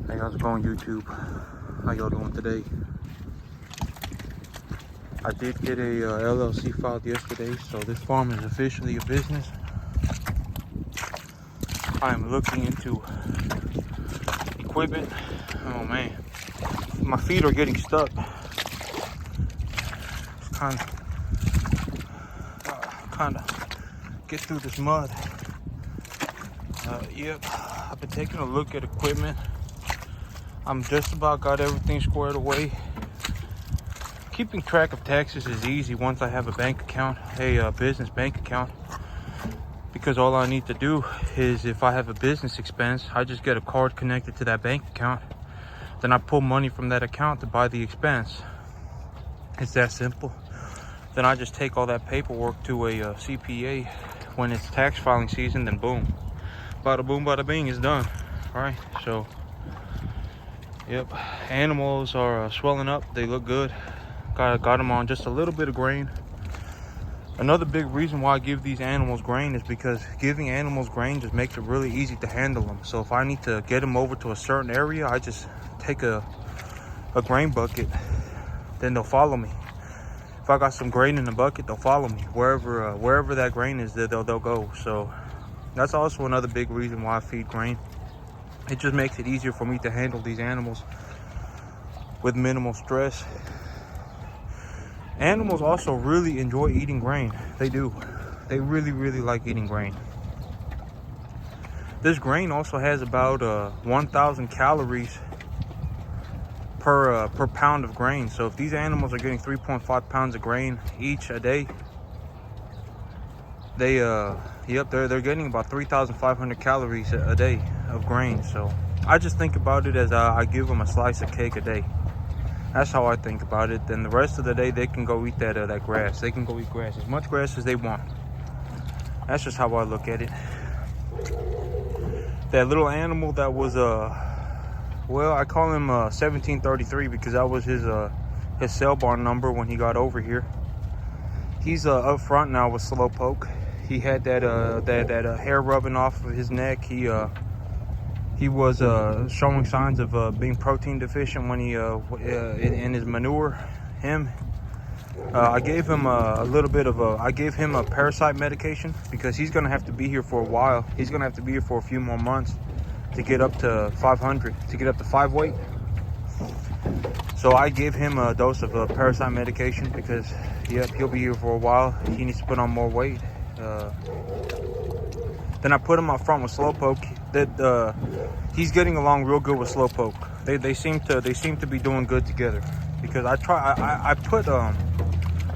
Hey, how's it going, YouTube? How y'all doing today? I did get a LLC filed yesterday, so this farm is officially a business. I'm looking into equipment. Oh man, my feet are getting stuck. It's kind of get through this mud. Yep, I've been taking a look at equipment. I'm just about got everything squared away. Keeping track of taxes is easy once I have a bank account, a business bank account. Because all I need to do is, if I have a business expense, I just get a card connected to that bank account. Then I pull money from that account to buy the expense. It's that simple. Then I just take all that paperwork to a CPA. When it's tax filing season, then boom. Bada boom, bada bing, it's done. All right, so, yep. Animals are swelling up. They look good. Got them on just a little bit of grain. Another big reason why I give these animals grain is because giving animals grain just makes it really easy to handle them. So if I need to get them over to a certain area, I just take a grain bucket, then they'll follow me. If I got some grain in the bucket, they'll follow me. Wherever that grain is, they'll go. So that's also another big reason why I feed grain. It just makes it easier for me to handle these animals with minimal stress. Animals also really enjoy eating grain. They do. They really like eating grain. This grain also has about 1,000 calories per pound of grain. So if these animals are getting 3.5 pounds of grain each a day, they're getting about 3,500 calories a day of grain. So I just think about it as I give them a slice of cake a day. That's how I think about it. Then the rest of the day, they can go eat that grass. They can go eat grass, as much grass as they want. That's just how I look at it. That little animal that was, well, I call him 1733 because that was his cell barn number when he got over here. He's up front now with slowpoke. He had that hair rubbing off of his neck. He was showing signs of being protein deficient when he in his manure. I gave him I gave him a parasite medication because he's gonna have to be here for a while. He's gonna have to be here for a few more months to get up to 500, to get up to 5 weight. So I gave him a dose of parasite medication because, yep, he'll be here for a while. He needs to put on more weight. Then I put him up front with slowpoke. He's getting along real good with slowpoke. They seem to be doing good together. Because I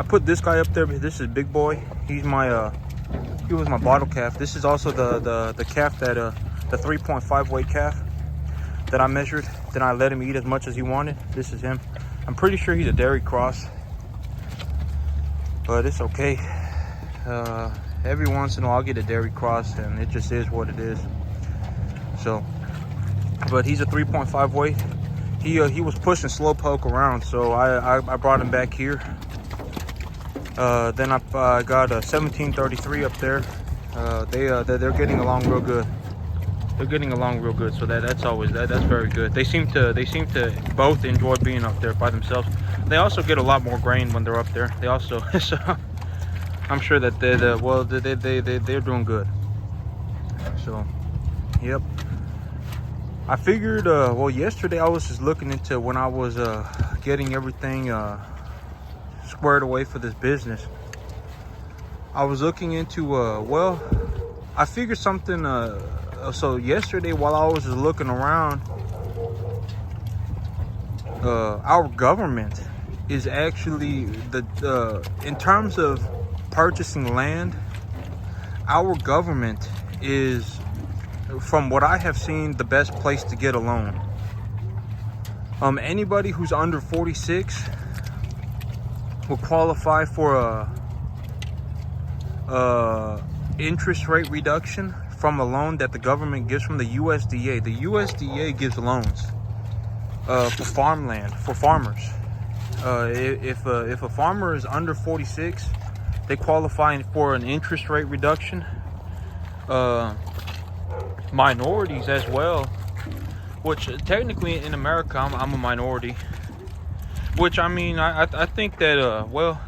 put this guy up there. This is Big Boy. He was my bottle calf. This is also the calf that the 3.5 weight calf that I measured. Then I let him eat as much as he wanted. This is him. I'm pretty sure he's a dairy cross, but it's okay. Every once in a while I'll get a dairy cross, and it just is what it is. So, but he's a 3.5 weight. He was pushing slowpoke around, so I brought him back here. Then I got a 1733 up there. They're getting along real good. They're getting along real good, so that's very good. They seem to both enjoy being up there by themselves. They also get a lot more grain when they're up there. They also so I'm sure that they're doing good. So, yep. I figured, well, yesterday I was just looking into when I was getting everything squared away for this business. I was looking into, well, I figured something, so yesterday while I was just looking around, our government is actually, in terms of purchasing land, our government is, from what I have seen, the best place to get a loan. Anybody who's under 46 will qualify for a interest rate reduction from a loan that the government gives from the USDA. The USDA gives loans for farmland, for farmers. If a farmer is under 46, they qualify for an interest rate reduction. Minorities as well which technically in America I'm a minority. Which I mean, I think that well,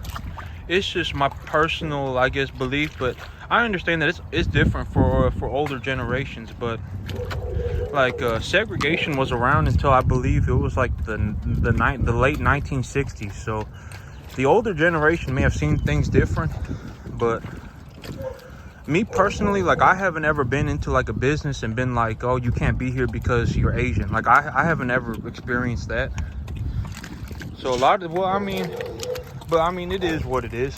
it's just my personal, I guess, belief, but I understand that it's different for older generations. But like segregation was around until I believe it was like the late 1960s. So the older generation may have seen things different, but me personally, like, I haven't ever been into like a business and been like, oh, you can't be here because you're Asian. Like, I haven't ever experienced that. So a lot of, well, I mean, but I mean, it is what it is.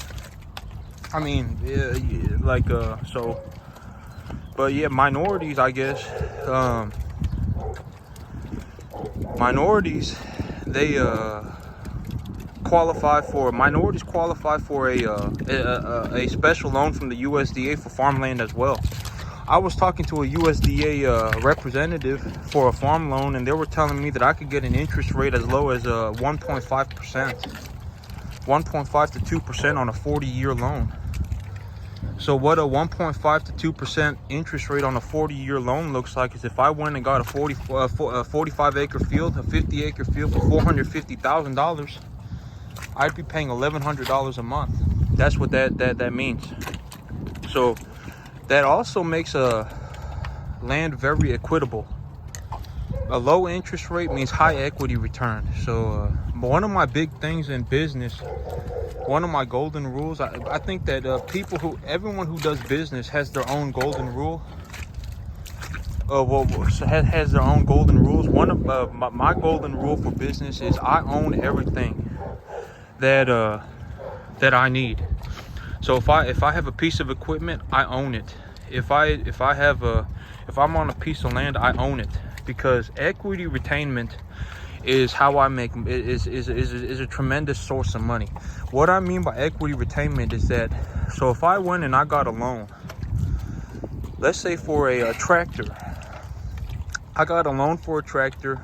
I mean, yeah, like, so, but yeah, minorities, I guess, minorities, they minorities qualify for a special loan from the USDA for farmland as well. I was talking to a USDA representative for a farm loan, and they were telling me that I could get an interest rate as low as 1.5%, 1.5 to 2% on a 40-year loan. So what a 1.5 to 2% interest rate on a 40-year loan looks like is if I went and got a 45-acre field, a 50-acre field for $450,000, I'd be paying $1,100 a month. That's what that means. So that also makes land very equitable. A low interest rate means high equity return. So one of my big things in business, one of my golden rules, I think that everyone who does business has their own golden rule. Has their own golden rules. One of my golden rule for business is I own everything that I need. So if I have a piece of equipment, I own it. If I'm on a piece of land, I own it, because equity retainment is how I make is a tremendous source of money. What I mean by equity retainment is that, so if I went and I got a loan, let's say for a tractor, I got a loan for a tractor.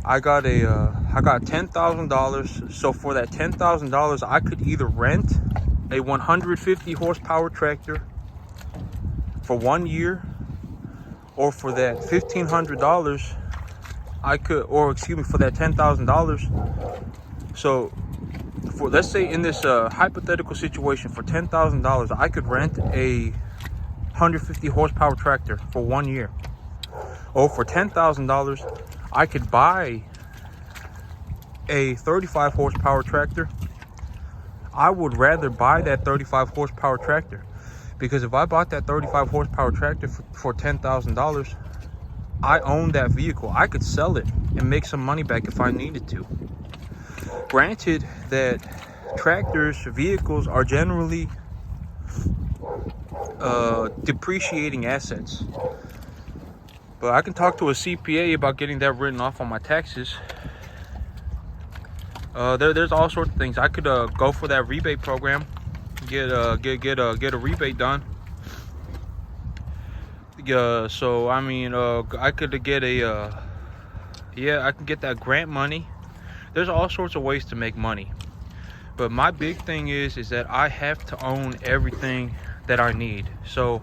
I got $10,000. So for that $10,000, I could either rent a 150 horsepower tractor for 1 year, or for that $1,500, I could, or excuse me, for that $10,000. So for, let's say in this hypothetical situation, for $10,000, I could rent a 150 horsepower tractor for 1 year. Or for $10,000, I could buy a 35 horsepower tractor. I would rather buy that 35 horsepower tractor, because if I bought that 35 horsepower tractor for $10,000, I own that vehicle. I could sell it and make some money back if I needed to. Granted that vehicles are generally depreciating assets, but I can talk to a CPA about getting that written off on my taxes. There's all sorts of things. I could go for that rebate program, get a rebate done. So I mean, I could get I can get that grant money. There's all sorts of ways to make money, but my big thing is that I have to own everything that I need. So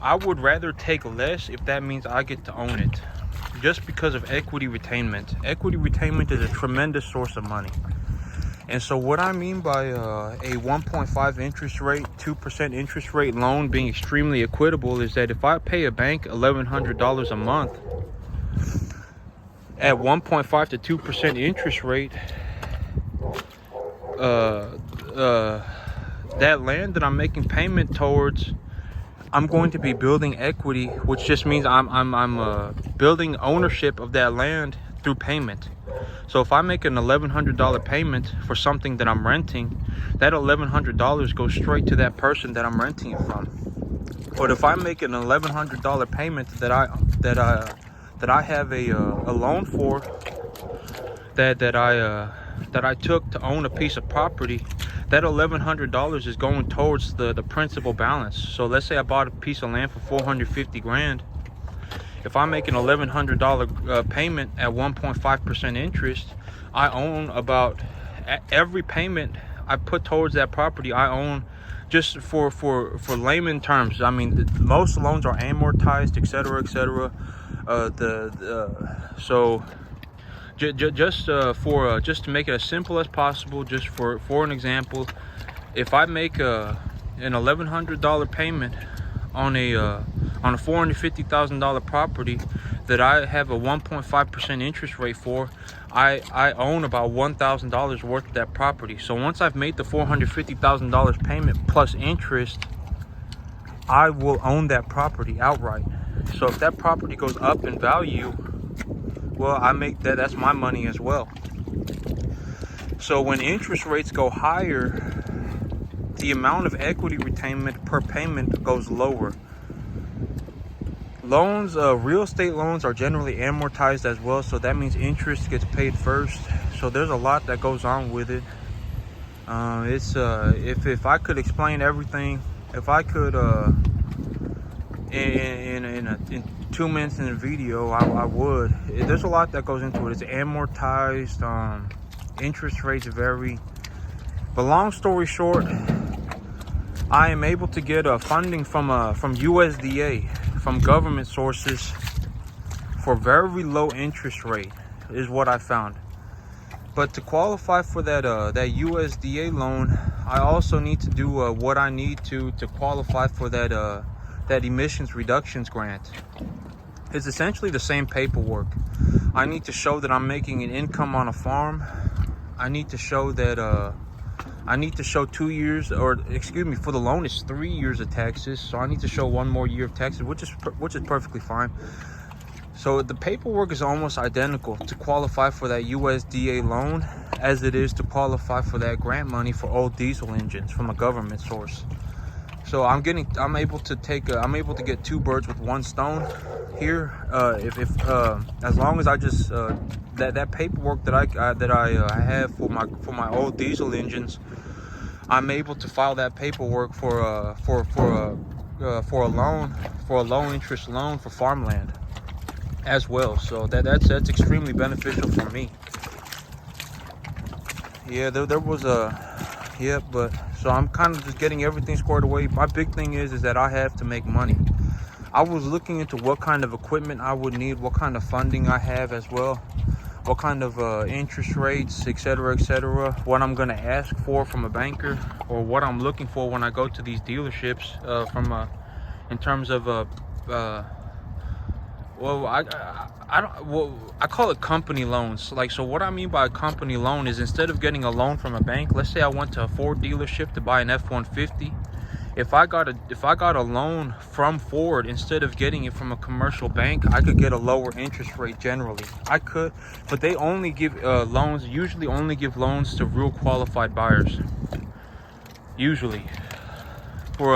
I would rather take less if that means I get to own it, just because of equity retainment. Equity retainment is a tremendous source of money. And so what I mean by a 1.5 interest rate, 2% interest rate loan being extremely equitable is that if I pay a bank $1,100 a month at 1.5 to 2% interest rate, that land that I'm making payment towards, I'm going to be building equity, which just means I'm building ownership of that land through payment. So if I make an $1,100 payment for something that I'm renting, that $1,100 goes straight to that person that I'm renting it from. But if I make an $1,100 payment that I have a loan for, that I took to own a piece of property, that $1,100 is going towards the principal balance. So let's say I bought a piece of land for $450,000. If I make an $1,100 payment at 1.5% interest, I own about every payment I put towards that property. I own, just for layman terms, I mean, most loans are amortized, etc., etc. So just to make it as simple as possible, just for an example, if I make an $1,100 payment on a $450,000 property that I have a 1.5% interest rate for, I own about $1,000 worth of that property. So once I've made the $450,000 payment plus interest, I will own that property outright. So if that property goes up in value, well, I make that's my money as well. So when interest rates go higher, the amount of equity retainment per payment goes lower. Loans, real estate loans are generally amortized as well, so that means interest gets paid first. So there's a lot that goes on with it. If I could explain everything, if I could in 2 minutes in a video, I would. There's a lot that goes into it. It's amortized. Interest rates vary. But long story short, I am able to get funding from USDA, from government sources, for very low interest rate, is what I found. But to qualify for that USDA loan, I also need to do what I need to qualify for that emissions reductions grant. It's essentially the same paperwork. I need to show that I'm making an income on a farm. I need to show that I need to show 2 years, or excuse me, for the loan it's 3 years of taxes. So I need to show 1 more year of taxes, which is perfectly fine. So the paperwork is almost identical to qualify for that USDA loan as it is to qualify for that grant money for old diesel engines from a government source. So I'm able to get 2 birds with 1 stone here. As long as I just that paperwork that I have for my old diesel engines, I'm able to file that paperwork for a low interest loan for farmland as well. So that's extremely beneficial for me. Yeah, there was but so I'm kind of just getting everything squared away. My big thing is that I have to make money. I was looking into what kind of equipment I would need, what kind of funding I have as well, what kind of interest rates, etc., what I'm going to ask for from a banker, or what I'm looking for when I go to these dealerships in terms of I call it company loans. Like, so what I mean by a company loan is, instead of getting a loan from a bank, let's say I went to a Ford dealership to buy an F-150. If I got a loan from Ford, instead of getting it from a commercial bank, I could get a lower interest rate generally. I could, but they only give loans, usually only give loans to real qualified buyers. Usually, for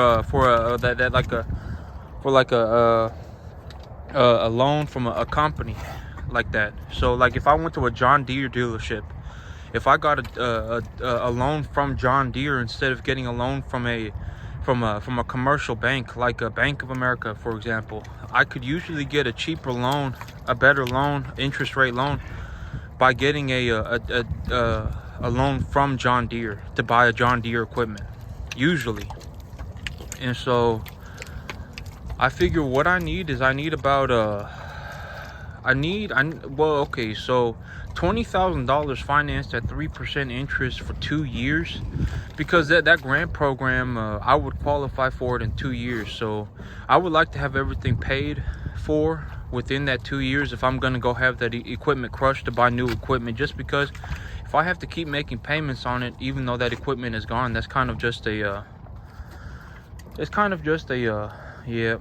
a loan from a company like that. So like if I went to a John Deere dealership, if I got a loan from John Deere instead of getting a loan from a commercial bank like a Bank of America, for example, I could usually get a cheaper loan, a better loan, interest rate loan, by getting a loan from John Deere to buy a John Deere equipment, usually. And so I figure what I need is, about so $20,000 financed at 3% interest for 2 years, because that grant program, I would qualify for it in 2 years. So I would like to have everything paid for within that 2 years if I'm going to go have that equipment crushed to buy new equipment, just because if I have to keep making payments on it even though that equipment is gone, that's kind of just a yeah,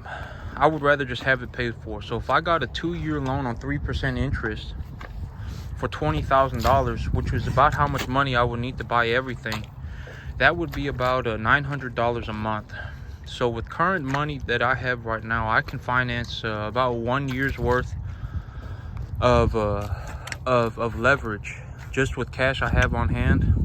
I would rather just have it paid for. So if I got a 2-year loan on 3% interest for $20,000, which was about how much money I would need to buy everything, that would be about $900 a month. So with current money that I have right now, I can finance about 1 year's worth of leverage just with cash I have on hand.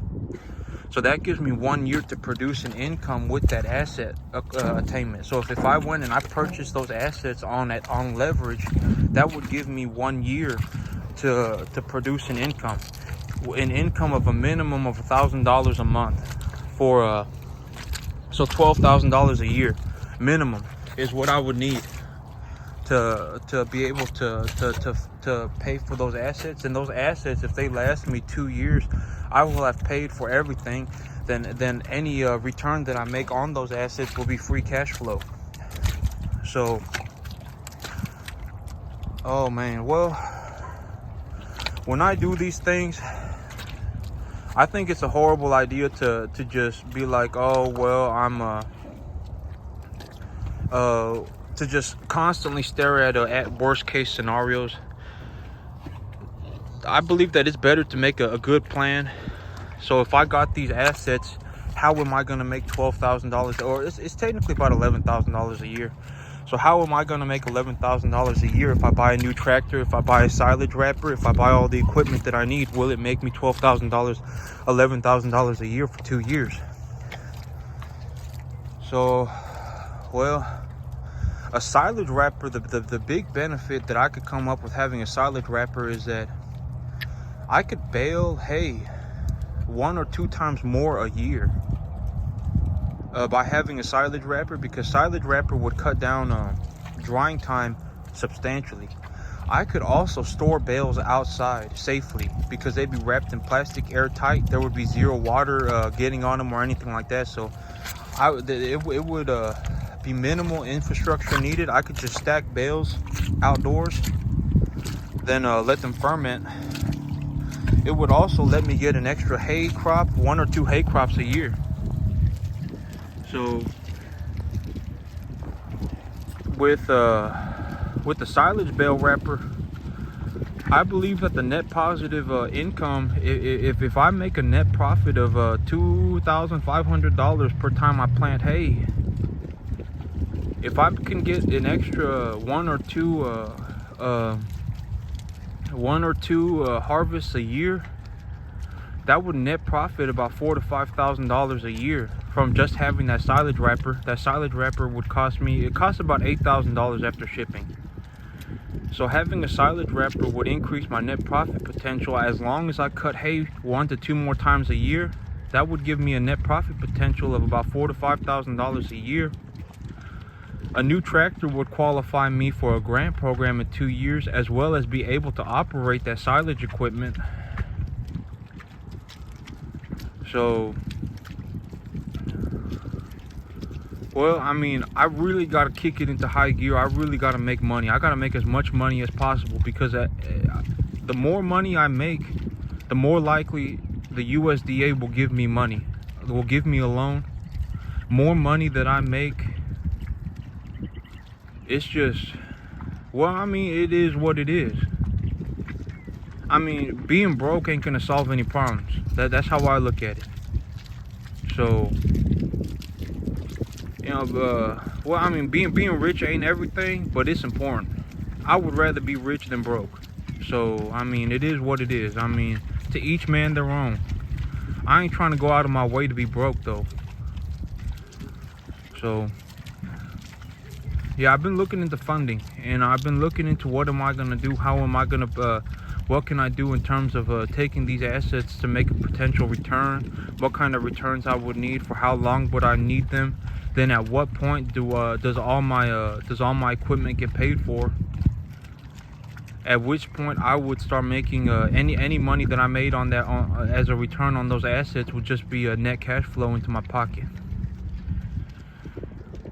So that gives me 1 year to produce an income with that asset attainment. So if I went and I purchased those assets on leverage, that would give me 1 year to produce an income of a minimum of $1,000 a month for so $12,000 a year minimum is what I would need to be able to pay for those assets. And those assets, if they last me 2 years, I will have paid for everything. Then any return that I make on those assets will be free cash flow. So, oh man, well, when I do these things, I think it's a horrible idea to just be like, oh well, I'm to just constantly stare at worst case scenarios. I believe that it's better to make a good plan. So if I got these assets, how am I going to make $12,000? Or it's technically about $11,000 a year. So how am I going to make $11,000 a year if I buy a new tractor, if I buy a silage wrapper, if I buy all the equipment that I need? Will it make me $12,000, $11,000 a year for 2 years? So, well, a silage wrapper, the big benefit that I could come up with having a silage wrapper is that I could bale hay 1 or 2 times more a year by having a silage wrapper, because silage wrapper would cut down drying time substantially. I could also store bales outside safely because they'd be wrapped in plastic, airtight. There would be zero water getting on them or anything like that. So it would be minimal infrastructure needed. I could just stack bales outdoors, then let them ferment. It would also let me get an extra hay crop, 1 or 2 hay crops a year. So with the silage bale wrapper, I believe that the net positive income, if I make a net profit of $2,500 per time I plant hay, if I can get an extra 1 or 2 harvests a year, that would net profit about $4,000 to $5,000 a year from just having that silage wrapper. That silage wrapper would cost me, it costs about $8,000 after shipping. So having a silage wrapper would increase my net profit potential. As long as I cut hay 1 to 2 more times a year, that would give me a net profit potential of about $4,000 to $5,000 a year. A new tractor would qualify me for a grant program in 2 years, as well as be able to operate that silage equipment. So, well, I mean, I really got to kick it into high gear. I really got to make money. I got to make as much money as possible, because the more money I make, the more likely the USDA will give me money, will give me a loan. More money that I make, it's just, well, I mean, it is what it is. I mean, being broke ain't gonna solve any problems. That's how I look at it. So, you know, well, I mean, being rich ain't everything, but it's important. I would rather be rich than broke. So, I mean, it is what it is. I mean, to each man their own. I ain't trying to go out of my way to be broke, though. So, yeah, I've been looking into funding, and I've been looking into what am I gonna do, how am I gonna, what can I do in terms of taking these assets to make a potential return, what kind of returns I would need, for how long would I need them, then at what point does all my equipment get paid for, at which point I would start making any money that I made on that as a return on those assets would just be a net cash flow into my pocket.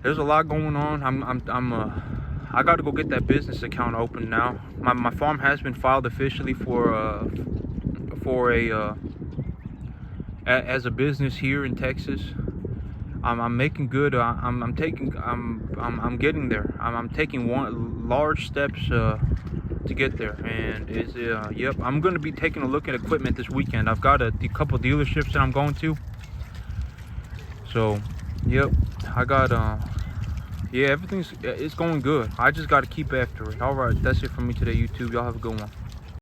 There's a lot going on. I got to go get that business account open now. My farm has been filed officially as a business here in Texas. I'm making good. I'm getting there. I'm taking large steps to get there, and it's yep. I'm going to be taking a look at equipment this weekend. I've got a couple dealerships that I'm going to. So, yep. I got yeah, it's going good. I just got to keep after it. All right, that's it for me today, YouTube. Y'all have a good one.